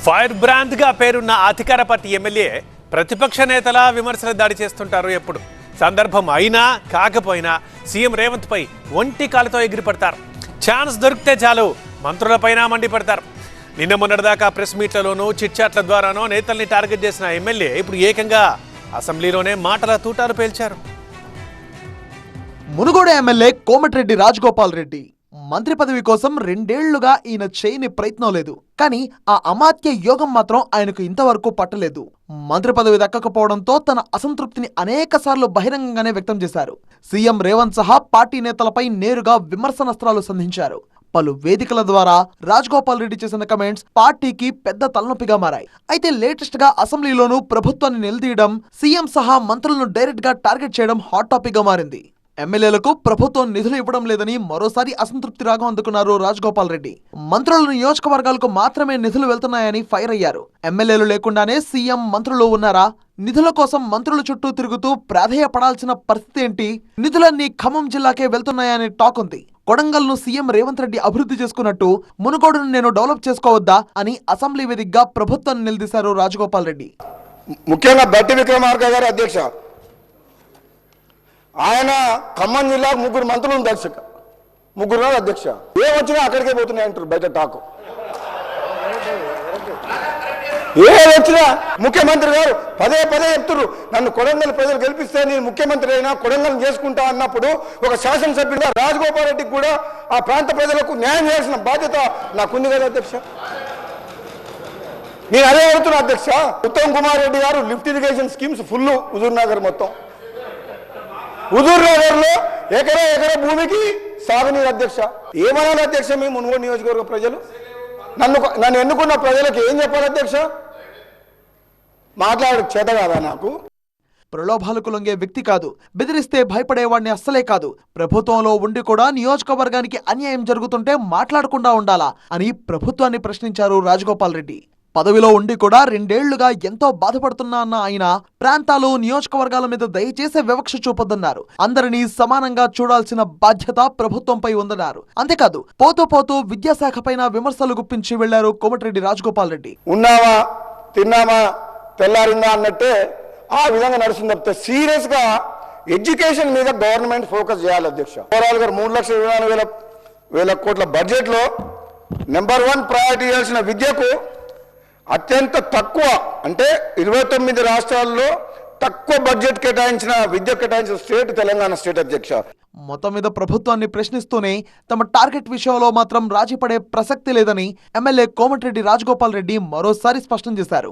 Fire brand గా పేరున్న అధికార పార్టీ ఎమ్మెల్యే ప్రతిపక్ష నేతల విమర్శల దాడి చేస్తుంటారు. ఎప్పుడు సందర్భం అయినా కాకపోయినా సీఎం రేవంత్ పై ఒంటి కాలుతో ఎగిరిపడతారు. ఛాన్స్ దొరికితే చాలు మంత్రులపైన మండిపడతారు. నిన్న మొన్నటిదాకా ప్రెస్ మీట్లలోనూ చిట్చాట్ల ద్వారానో నేతల్ని టార్గెట్ చేసిన ఎమ్మెల్యే ఇప్పుడు ఏకంగా అసెంబ్లీలోనే మాటల తూటాలు పేల్చారు. మునుగోడు ఎమ్మెల్యే కోమటిరెడ్డి రాజగోపాల్ రెడ్డి మంత్రి పదవి కోసం 2 ఏళ్లుగా ఈయన చేయని ప్రయత్నం లేదు. కానీ ఆ అమాత్య యోగం మాత్రం ఆయనకు ఇంతవరకు పట్టలేదు. మంత్రి పదవి దక్కకపోవడంతో తన అసంతృప్తిని అనేకసార్లు బహిరంగంగానే వ్యక్తం చేశారు. సీఎం రేవంత్ సహా పార్టీ నేతలపై నేరుగా విమర్శనాస్త్రాలు సంధించారు. పలు వేదికల ద్వారా రాజగోపాల్ రెడ్డి చేసిన కమెంట్స్ పార్టీకి పెద్ద తలనొప్పిగా మారాయి. అయితే లేటెస్ట్ గా అసెంబ్లీలోనూ ప్రభుత్వాన్ని నిలదీయడం, సీఎం సహా మంత్రులను డైరెక్ట్ గా టార్గెట్ చేయడం హాట్ టాపిక్ గా మారింది. ఎమ్మెల్యేలకు ప్రభుత్వం నిధులు ఇవ్వడం లేదని మరోసారి అసంతృప్తి రాగం అందుకున్నారు రాజగోపాల్ రెడ్డి. మంత్రుల నియోజకవర్గాలకు మాత్రమే నిధులు వెళ్తున్నాయని ఫైర్ అయ్యారు. ఎమ్మెల్యేలు లేకుండానే సీఎం మంత్రులు ఉన్నారా? నిధుల కోసం మంత్రుల చుట్టూ తిరుగుతూ ప్రాధేయపడాల్సిన పరిస్థితి ఏంటి? నిధులన్నీ ఖమ్మం జిల్లాకే వెళ్తున్నాయని టాక్ ఉంది. కొడంగల్ను సీఎం రేవంత్ రెడ్డి అభివృద్ధి చేసుకున్నట్టు మునుగోడును నేను డెవలప్ చేసుకోవద్దా అని అసెంబ్లీ వేదికగా ప్రభుత్వాన్ని నిలదీశారు రాజగోపాల్ రెడ్డి. ముఖ్యంగా బట్టి విక్రమార్క గారు అధ్యక్ష, ఆయన ఖమ్మం జిల్లాకు 3 మంత్రులు దర్శక 3 అధ్యక్ష, ఏమొచ్చినా అక్కడికే పోతున్నాయి అంటారు. బయట టాకు ఏదొచ్చినా ముఖ్యమంత్రి గారు పదే చెప్తున్నారు, నన్ను కొడంగల్ ప్రజలు గెలిపిస్తే నేను ముఖ్యమంత్రి అయినా కొడంగల్ చేసుకుంటా అన్నప్పుడు ఒక శాసనసభ్యుడిగా రాజగోపాల్ రెడ్డికి కూడా ఆ ప్రాంత ప్రజలకు న్యాయం చేయాల్సిన బాధ్యత నాకుంది కదా అధ్యక్ష. నేను అదే అడుగుతున్నా అధ్యక్ష. ఉత్తమ్ కుమార్ రెడ్డి గారు lift irrigation schemes full Huzur Nagar మొత్తం, హుజూర్ నగర్ లో ఎకరా భూమికి సాగునీరు అధ్యక్ష. ఏమనాలి అధ్యక్ష? మేము మునుగోడు నియోజకవర్గ ప్రజలు నన్ను ఎన్నుకున్న ప్రజలకు ఏం చెప్పాలి అధ్యక్ష? మాట్లాడే చేత కాదా నాకు? ప్రలోభాలకు లొంగే వ్యక్తి కాదు, బెదిరిస్తే భయపడేవాడిని అస్సలే కాదు. ప్రభుత్వంలో ఉండి కూడా నియోజకవర్గానికి అన్యాయం జరుగుతుంటే మాట్లాడకుండా ఉండాలా అని ప్రభుత్వాన్ని ప్రశ్నించారు రాజగోపాల్ రెడ్డి. పదవిలో ఉండి కూడా 2 ఏళ్లుగా ఎంతో బాధపడుతున్నా అన్న ఆయన ప్రాంతాలు, నియోజకవర్గాల మీద దయచేసే వివక్ష చూపొద్దన్నారు. అందరినీ సమానంగా చూడాల్సిన బాధ్యత ప్రభుత్వంపై ఉందన్నారు. అంతేకాదు పోతూ విద్యాశాఖ పైన విమర్శలు గుప్పించి వెళ్లారు కోమటిరెడ్డి రాజగోపాల్ రెడ్డి. ఉన్నావా తిన్నామా తెల్లారిందా అన్నట్టే ఆ విధంగా నడుస్తుంది తప్పితే సీరియస్ గా ఎడ్యుకేషన్ మీద గవర్నమెంట్ ఫోకస్ చేయాలి అధ్యక్ష. ఓవరాల్ గా 3,24,000 కోట్ల బడ్జెట్ లో నెంబర్ 1 ప్రయారిటీ చేయాల్సిన విద్యకు అత్యంత తక్కువ, అంటే 29 రాష్ట్రాల్లో తక్కువ బడ్జెట్ కేటాయించిన విద్య కేటాయించిన స్టేట్ తెలంగాణ స్టేట్ అధ్యక్ష. మొత్తం మీద ప్రభుత్వాన్ని ప్రశ్నిస్తూనే తమ టార్గెట్ విషయంలో మాత్రం రాజీ పడే ప్రసక్తి లేదని ఎమ్మెల్యే కోమటిరెడ్డి రాజగోపాల్ రెడ్డి మరోసారి స్పష్టం చేశారు.